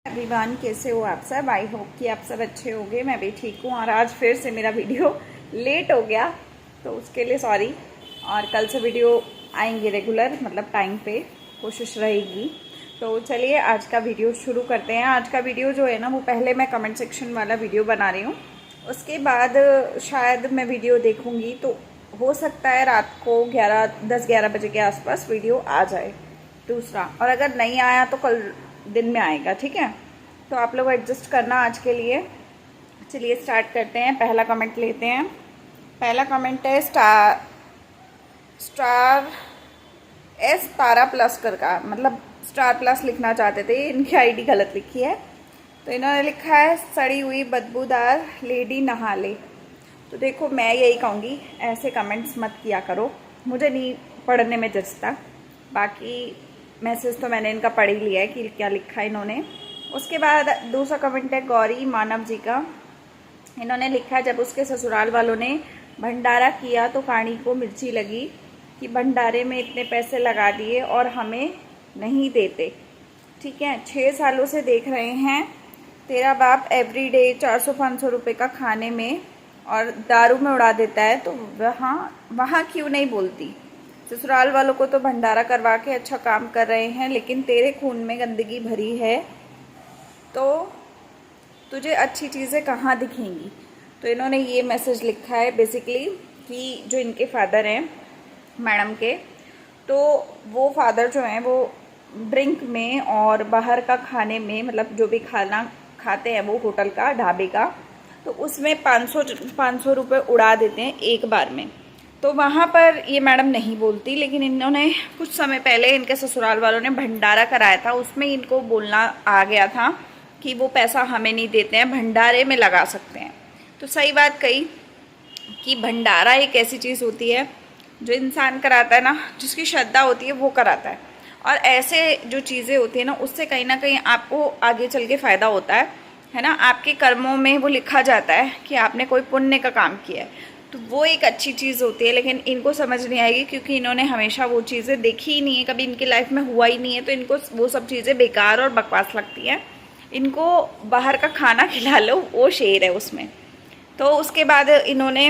Everyone, कैसे हो आप सब। आई होप कि आप सब अच्छे होंगे। मैं भी ठीक हूँ और आज फिर से मेरा वीडियो लेट हो गया तो उसके लिए सॉरी। और कल से वीडियो आएंगे रेगुलर, मतलब टाइम पे कोशिश रहेगी। तो चलिए आज का वीडियो शुरू करते हैं। आज का वीडियो जो है ना, वो पहले मैं कमेंट सेक्शन वाला वीडियो बना रही हूँ, उसके बाद शायद मैं वीडियो देखूँगी तो हो सकता है रात को 10-11 बजे के आसपास वीडियो आ जाए दूसरा, और अगर नहीं आया तो कल दिन में आएगा। ठीक है, तो आप लोग एडजस्ट करना आज के लिए। चलिए स्टार्ट करते हैं। पहला कमेंट लेते हैं। पहला कमेंट है स्टार एस तारा प्लस कर का, मतलब स्टार प्लस लिखना चाहते थे, इनकी आईडी गलत लिखी है। तो इन्होंने लिखा है सड़ी हुई बदबूदार लेडी नहा ले। तो देखो, मैं यही कहूँगी, ऐसे कमेंट्स मत किया करो, मुझे नहीं पढ़ने में जचता। बाकी मैसेज तो मैंने इनका पढ़ ही लिया है कि क्या लिखा है इन्होंने। उसके बाद दूसरा कमेंट है गौरी मानव जी का। इन्होंने लिखा है जब उसके ससुराल वालों ने भंडारा किया तो काणी को मिर्ची लगी कि भंडारे में इतने पैसे लगा दिए और हमें नहीं देते। ठीक है, 6 सालों से देख रहे हैं तेरा बाप एवरीडे 400-500 रुपये का खाने में और दारू में उड़ा देता है, तो वहाँ क्यों नहीं बोलती। ससुराल वालों को तो भंडारा करवा के अच्छा काम कर रहे हैं, लेकिन तेरे खून में गंदगी भरी है तो तुझे अच्छी चीज़ें कहाँ दिखेंगी। तो इन्होंने ये मैसेज लिखा है बेसिकली कि जो इनके फादर हैं मैडम के, तो वो फादर जो हैं वो ड्रिंक में और बाहर का खाने में, मतलब जो भी खाना खाते हैं वो होटल का, ढाबे का, तो उसमें 500 रुपये उड़ा देते हैं एक बार में। तो वहाँ पर ये मैडम नहीं बोलती, लेकिन इन्होंने कुछ समय पहले इनके ससुराल वालों ने भंडारा कराया था, उसमें इनको बोलना आ गया था कि वो पैसा हमें नहीं देते हैं, भंडारे में लगा सकते हैं। तो सही बात कही कि भंडारा एक ऐसी चीज़ होती है जो इंसान कराता है ना, जिसकी श्रद्धा होती है वो कराता है। और ऐसे जो चीज़ें होती है ना, उससे कहीं ना कहीं आपको आगे चल के फ़ायदा होता है ना। आपके कर्मों में वो लिखा जाता है कि आपने कोई पुण्य का काम किया है, तो वो एक अच्छी चीज़ होती है। लेकिन इनको समझ नहीं आएगी क्योंकि इन्होंने हमेशा वो चीज़ें देखी ही नहीं है, कभी इनकी लाइफ में हुआ ही नहीं है, तो इनको वो सब चीज़ें बेकार और बकवास लगती हैं। इनको बाहर का खाना खिला लो, वो शेर है उसमें। तो उसके बाद इन्होंने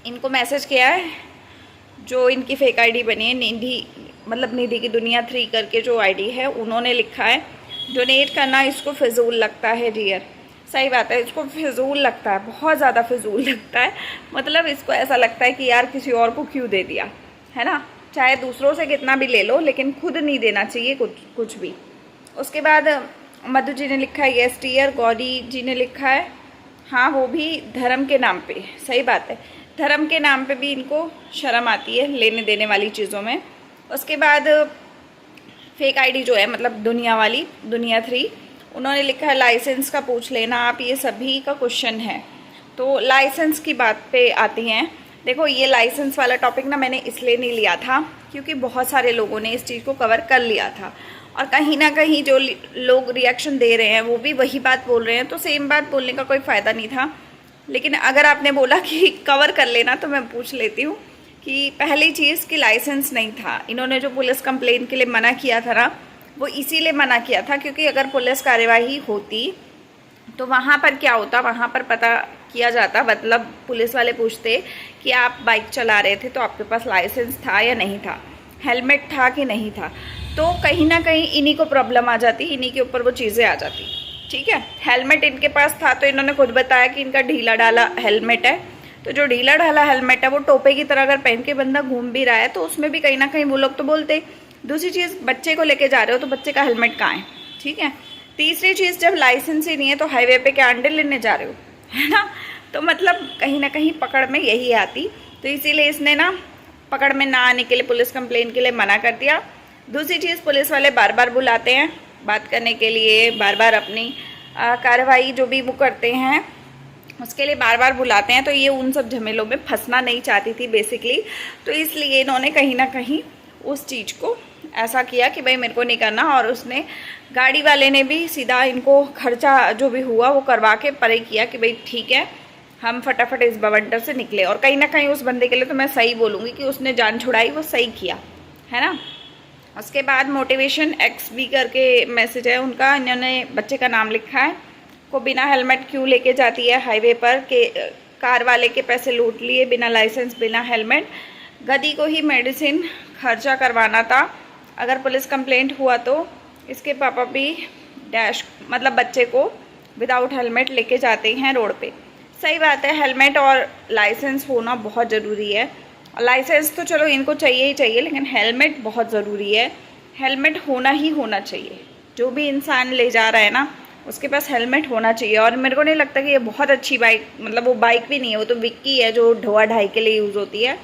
इनको मैसेज किया है, जो इनकी फेक आईडी बनी है निधि, मतलब निधि की दुनिया 3 करके जो आईडी है, उन्होंने लिखा है डोनेट करना इसको फिजूल लगता है डियर। सही बात है, इसको फिजूल लगता है, बहुत ज़्यादा फिजूल लगता है। मतलब इसको ऐसा लगता है कि यार किसी और को क्यों दे दिया, है ना। चाहे दूसरों से कितना भी ले लो, लेकिन खुद नहीं देना चाहिए कुछ भी। उसके बाद मधु जी ने लिखा है यस डियर। गौरी जी ने लिखा है हाँ, वो भी धर्म के नाम पे। सही बात है, धर्म के नाम पे भी इनको शर्म आती है लेने देने वाली चीज़ों में। उसके बाद फेक आईडी जो है, मतलब दुनिया वाली, दुनिया 3, उन्होंने लिखा है लाइसेंस का पूछ लेना आप, ये सभी का क्वेश्चन है। तो लाइसेंस की बात पे आती हैं। देखो, ये लाइसेंस वाला टॉपिक ना मैंने इसलिए नहीं लिया था क्योंकि बहुत सारे लोगों ने इस चीज़ को कवर कर लिया था, और कहीं ना कहीं जो लोग रिएक्शन दे रहे हैं वो भी वही बात बोल रहे हैं, तो सेम बात बोलने का कोई फ़ायदा नहीं था। लेकिन अगर आपने बोला कि कवर कर लेना, तो मैं पूछ लेती हूँ कि पहली चीज़ कि लाइसेंस नहीं था। इन्होंने जो पुलिस कंप्लेन के लिए मना किया था ना, वो इसीलिए मना किया था क्योंकि अगर पुलिस कार्यवाही होती तो वहाँ पर क्या होता, वहाँ पर पता किया जाता, मतलब पुलिस वाले पूछते कि आप बाइक चला रहे थे तो आपके पास लाइसेंस था या नहीं था, हेलमेट था कि नहीं था, तो कहीं ना कहीं इन्हीं को प्रॉब्लम आ जाती, इन्हीं के ऊपर वो चीज़ें आ जाती। ठीक है, हेलमेट इनके पास था तो इन्होंने खुद बताया कि इनका ढीला ढाला हेलमेट है। तो जो ढीला ढाला हेलमेट है वो टोपे की तरह अगर पहन के बंदा घूम भी रहा है तो उसमें भी कहीं ना कहीं वो लोग तो बोलते। दूसरी चीज़, बच्चे को लेके जा रहे हो तो बच्चे का हेलमेट कहाँ है। ठीक है, तीसरी चीज़, जब लाइसेंस ही नहीं है तो हाईवे पे क्या अंडे लेने जा रहे हो, है ना। तो मतलब कहीं ना कहीं पकड़ में यही आती, तो इसीलिए इसने ना पकड़ में ना आने के लिए पुलिस कंप्लेन के लिए मना कर दिया। दूसरी चीज़, पुलिस वाले बार बार बुलाते हैं बात करने के लिए, बार बार अपनी कार्रवाई जो भी वो करते हैं उसके लिए बार बार बुलाते हैं, तो ये उन सब झमेलों में फंसना नहीं चाहती थी बेसिकली। तो इसलिए इन्होंने कहीं ना कहीं उस चीज़ को ऐसा किया कि भाई मेरे को नहीं करना, और उसने गाड़ी वाले ने भी सीधा इनको खर्चा जो भी हुआ वो करवा के परे किया कि भाई ठीक है, हम फटाफट इस बवंडर से निकले। और कहीं ना कहीं उस बंदे के लिए तो मैं सही बोलूँगी कि उसने जान छुड़ाई, वो सही किया, है ना। उसके बाद मोटिवेशन एक्स बी करके मैसेज है उनका, इन्होंने बच्चे का नाम लिखा है। को बिना हेलमेट क्यों लेके जाती है हाईवे पर, के कार वाले के पैसे लूट लिए, बिना लाइसेंस बिना हेलमेट। गधी को ही मेडिसिन खर्चा करवाना था, अगर पुलिस कंप्लेंट हुआ तो इसके पापा भी डैश मतलब बच्चे को विदाउट हेलमेट लेके जाते हैं रोड पे। सही बात है, हेलमेट और लाइसेंस होना बहुत ज़रूरी है। लाइसेंस तो चलो इनको चाहिए ही चाहिए, लेकिन हेलमेट बहुत ज़रूरी है। हेलमेट होना ही होना चाहिए, जो भी इंसान ले जा रहा है ना उसके पास हेलमेट होना चाहिए। और मेरे को नहीं लगता कि ये बहुत अच्छी बाइक, मतलब वो बाइक भी नहीं है, वो तो विक्की है जो ढोआ ढाई के लिए यूज़ होती है,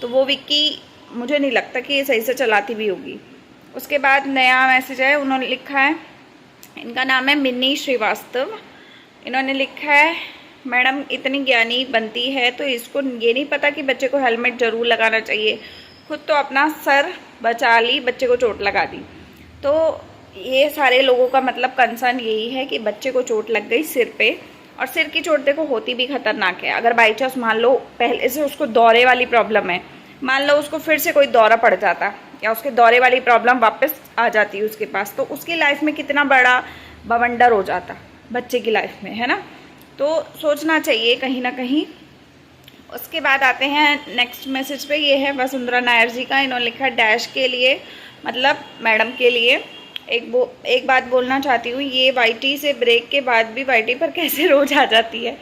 तो वो विक्की मुझे नहीं लगता कि ये सही से चलाती भी होगी। उसके बाद नया मैसेज है, उन्होंने लिखा है, इनका नाम है मिन्नी श्रीवास्तव। इन्होंने लिखा है, मैडम इतनी ज्ञानी बनती है तो इसको ये नहीं पता कि बच्चे को हेलमेट ज़रूर लगाना चाहिए, खुद तो अपना सर बचा ली, बच्चे को चोट लगा दी। तो ये सारे लोगों का मतलब कंसर्न यही है कि बच्चे को चोट लग गई सिर पे, और सिर की चोट देखो होती भी खतरनाक है। अगर बाई चांस मान लो पहले से उसको दौरे वाली प्रॉब्लम है, मान लो उसको फिर से कोई दौरा पड़ जाता या उसके दौरे वाली प्रॉब्लम वापस आ जाती है उसके पास, तो उसकी लाइफ में कितना बड़ा बवंडर हो जाता बच्चे की लाइफ में, है ना। तो सोचना चाहिए कहीं ना कहीं। उसके बाद आते हैं नेक्स्ट मैसेज पे, ये है वसुंधरा नायर जी का। इन्होंने लिखा डैश के लिए मतलब मैडम के लिए एक बात बोलना चाहती हूँ, ये वाईटी से ब्रेक के बाद भी वाईटी पर कैसे रोज आ जाती है।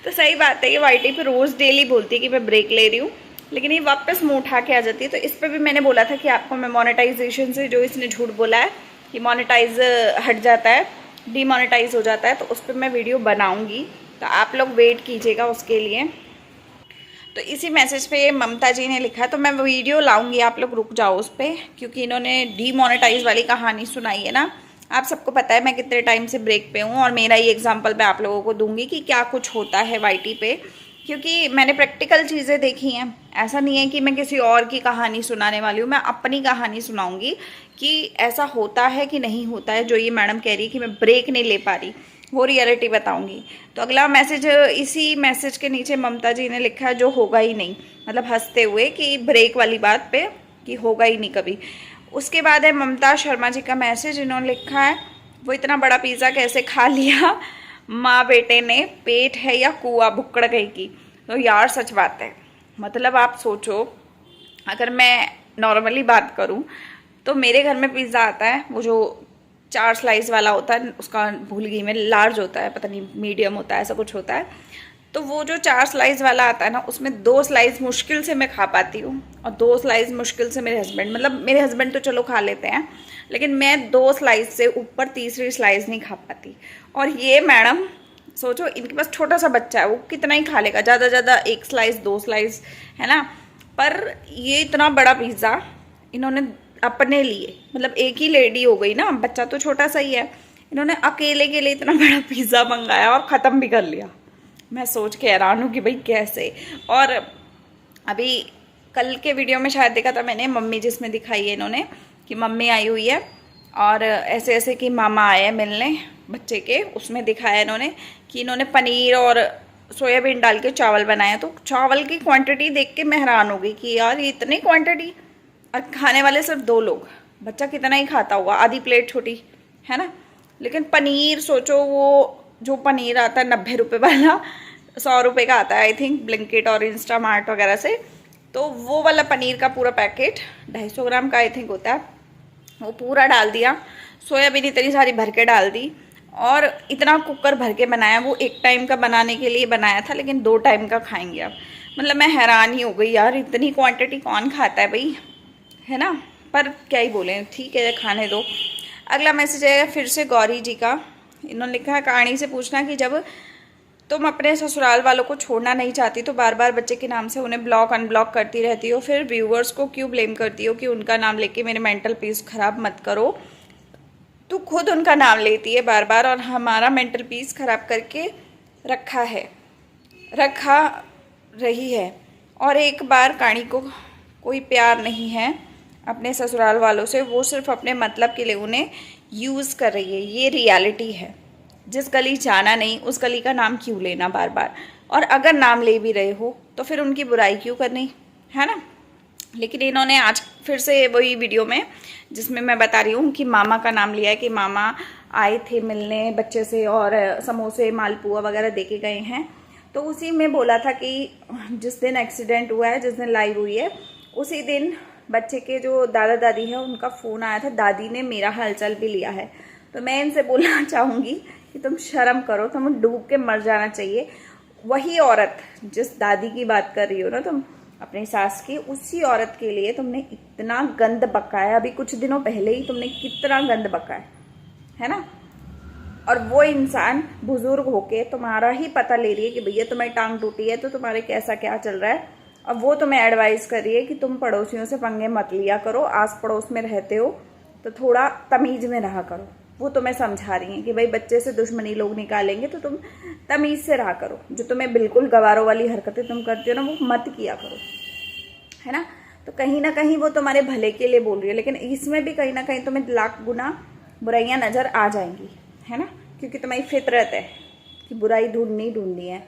तो सही बात है, ये वाईटी पर रोज़ डेली बोलती है कि मैं ब्रेक ले रही हूँ, लेकिन ये वापस मुँह उठा के आ जाती है। तो इस पर भी मैंने बोला था कि आपको मैं मोनेटाइजेशन से जो इसने झूठ बोला है कि मोनेटाइज हट जाता है, डीमोनेटाइज हो जाता है, तो उस पर मैं वीडियो बनाऊँगी, तो आप लोग वेट कीजिएगा उसके लिए। तो इसी मैसेज पे ममता जी ने लिखा, तो मैं वीडियो लाऊंगी, आप लोग रुक जाओ उस पर, क्योंकि इन्होंने डीमोनेटाइज वाली कहानी सुनाई है ना। आप सबको पता है मैं कितने टाइम से ब्रेक पे हूँ, और मेरा ये एग्जांपल मैं आप लोगों को दूंगी कि क्या कुछ होता है वाईटी पे, क्योंकि मैंने प्रैक्टिकल चीज़ें देखी हैं। ऐसा नहीं है कि मैं किसी और की कहानी सुनाने वाली हूँ, मैं अपनी कहानी सुनाऊँगी कि ऐसा होता है कि नहीं होता है। जो ये मैडम कह रही है कि मैं ब्रेक नहीं ले पा रही, वो रियलिटी बताऊंगी। तो अगला मैसेज, इसी मैसेज के नीचे ममता जी ने लिखा है जो होगा ही नहीं, मतलब हंसते हुए कि ब्रेक वाली बात पे कि होगा ही नहीं कभी। उसके बाद है ममता शर्मा जी का मैसेज, इन्होंने लिखा है, वो इतना बड़ा पिज़्ज़ा कैसे खा लिया माँ बेटे ने, पेट है या कुआ भुक्कड़ गई की। तो यार सच बात है, मतलब आप सोचो, अगर मैं नॉर्मली बात करूं तो मेरे घर में पिज़्ज़ा आता है, वो जो 4 स्लाइस वाला होता है, उसका भूल गई मैं, लार्ज होता है पता नहीं मीडियम होता है, ऐसा कुछ होता है। तो वो जो 4 स्लाइस वाला आता है ना, उसमें 2 स्लाइस मुश्किल से मैं खा पाती हूँ, और 2 स्लाइस मुश्किल से मेरे हस्बैंड, मतलब मेरे हस्बैंड तो चलो खा लेते हैं, लेकिन मैं 2 स्लाइस से ऊपर तीसरी स्लाइस नहीं खा पाती। और ये मैडम सोचो, इनके पास छोटा सा बच्चा है, वो कितना ही खा लेगा, ज़्यादा ज़्यादा 1 स्लाइस 2 स्लाइस, है ना। पर ये इतना बड़ा पिज़्ज़ा इन्होंने अपने लिए, मतलब एक ही लेडी हो गई ना, बच्चा तो छोटा सा ही है, इन्होंने अकेले के लिए इतना बड़ा पिज़्ज़ा मंगाया और ख़त्म भी कर लिया। मैं सोच के हैरान हूँ कि भाई कैसे। और अभी कल के वीडियो में शायद देखा था मैंने, मम्मी जिसमें दिखाई है इन्होंने कि मम्मी आई हुई है और ऐसे ऐसे कि मामा आए हैं मिलने बच्चे के, उसमें दिखाया इन्होंने कि इन्होंने पनीर और सोयाबीन डाल के चावल बनाए। तो चावल की क्वांटिटी देख के मैं हैरान हो गई कि यार ये इतनी क्वांटिटी, और खाने वाले सिर्फ 2 लोग, बच्चा कितना ही खाता होगा, आधी प्लेट छोटी, है ना। लेकिन पनीर सोचो, वो जो पनीर आता है 90 रुपये वाला, 100 रुपये का आता है आई थिंक ब्लिंकिट और इंस्टामार्ट वगैरह से, तो वो वाला पनीर का पूरा पैकेट 250 ग्राम का आई थिंक होता है, वो पूरा डाल दिया। सोयाबीन इतनी सारी भर के डाल दी, और इतना कुकर भर के बनाया। वो 1 टाइम का बनाने के लिए बनाया था, लेकिन 2 टाइम का खाएंगे अब। मतलब मैं हैरान ही हो गई यार, इतनी क्वांटिटी कौन खाता है भाई, है ना। पर क्या ही बोले, ठीक है खाने दो। अगला मैसेज है फिर से गौरी जी का, इन्होंने लिखा है, कहानी से पूछना कि जब तुम अपने ससुराल वालों को छोड़ना नहीं चाहती तो बार बार बच्चे के नाम से उन्हें ब्लॉक अनब्लॉक करती रहती हो, फिर व्यूवर्स को क्यों ब्लेम करती हो कि उनका नाम लेके मेरे मेंटल पीस खराब मत करो। तू खुद उनका नाम लेती है बार बार, और हमारा मेंटल पीस खराब करके रखा रही है। और एक बार कहानी को कोई प्यार नहीं है अपने ससुराल वालों से, वो सिर्फ अपने मतलब के लिए उन्हें यूज़ कर रही है, ये रियलिटी है। जिस गली जाना नहीं उस गली का नाम क्यों लेना बार बार, और अगर नाम ले भी रहे हो तो फिर उनकी बुराई क्यों करनी, है ना। लेकिन इन्होंने आज फिर से वही वीडियो में जिसमें मैं बता रही हूँ कि मामा का नाम लिया है कि मामा आए थे मिलने बच्चे से और समोसे मालपुआ वगैरह दे के गए हैं। तो उसी में बोला था कि जिस दिन एक्सीडेंट हुआ है, जिस दिन लाइव हुई है, उसी दिन बच्चे के जो दादा दादी है उनका फ़ोन आया था। दादी ने मेरा हालचाल भी लिया है। तो मैं इनसे बोलना चाहूँगी कि तुम शर्म करो, तुम्हें डूब के मर जाना चाहिए। वही औरत जिस दादी की बात कर रही हो ना तुम अपनी सास की, उसी औरत के लिए तुमने इतना गंद बका है। अभी कुछ दिनों पहले ही तुमने कितना गंद बका है ना। और वो इंसान बुजुर्ग होके तुम्हारा ही पता ले रही है कि भैया तुम्हारी टांग टूटी है तो तुम्हारे कैसा क्या चल रहा है, और वो तुम्हें एडवाइस कर रही है कि तुम पड़ोसियों से पंगे मत लिया करो, आस पड़ोस में रहते हो तो थोड़ा तमीज में रहा करो। वो तुम्हें समझा रही है कि भाई बच्चे से दुश्मनी लोग निकालेंगे तो तुम तमीज से रहा करो। जो तुम्हें बिल्कुल गवारों वाली हरकतें तुम करती हो ना, वो मत किया करो, है ना। तो कहीं ना कहीं वो तुम्हारे भले के लिए बोल रही है, लेकिन इसमें भी कहीं ना कहीं तुम्हें लाख गुना बुराइयां नजर आ जाएंगी, है ना, क्योंकि तुम्हारी फितरत है कि बुराई ढूंढनी है।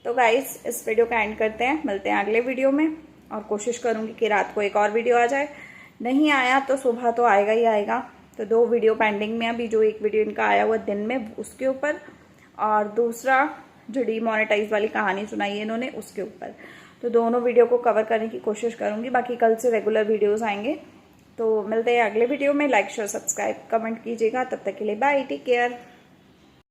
तो गाइस इस वीडियो का एंड करते हैं, मिलते हैं अगले वीडियो में। और कोशिश करूंगी कि रात को एक और वीडियो आ जाए, नहीं आया तो सुबह तो आएगा ही आएगा। तो 2 वीडियो पेंडिंग में, अभी जो एक वीडियो इनका आया हुआ दिन में उसके ऊपर, और दूसरा जो डीमोनेटाइज वाली कहानी सुनाई है इन्होंने उसके ऊपर। तो दोनों वीडियो को कवर करने की कोशिश करूंगी। बाकी कल से रेगुलर वीडियोस आएंगे। तो मिलते हैं अगले वीडियो में। लाइक शेयर सब्सक्राइब कमेंट कीजिएगा। तब तक के लिए बाय, टेक केयर।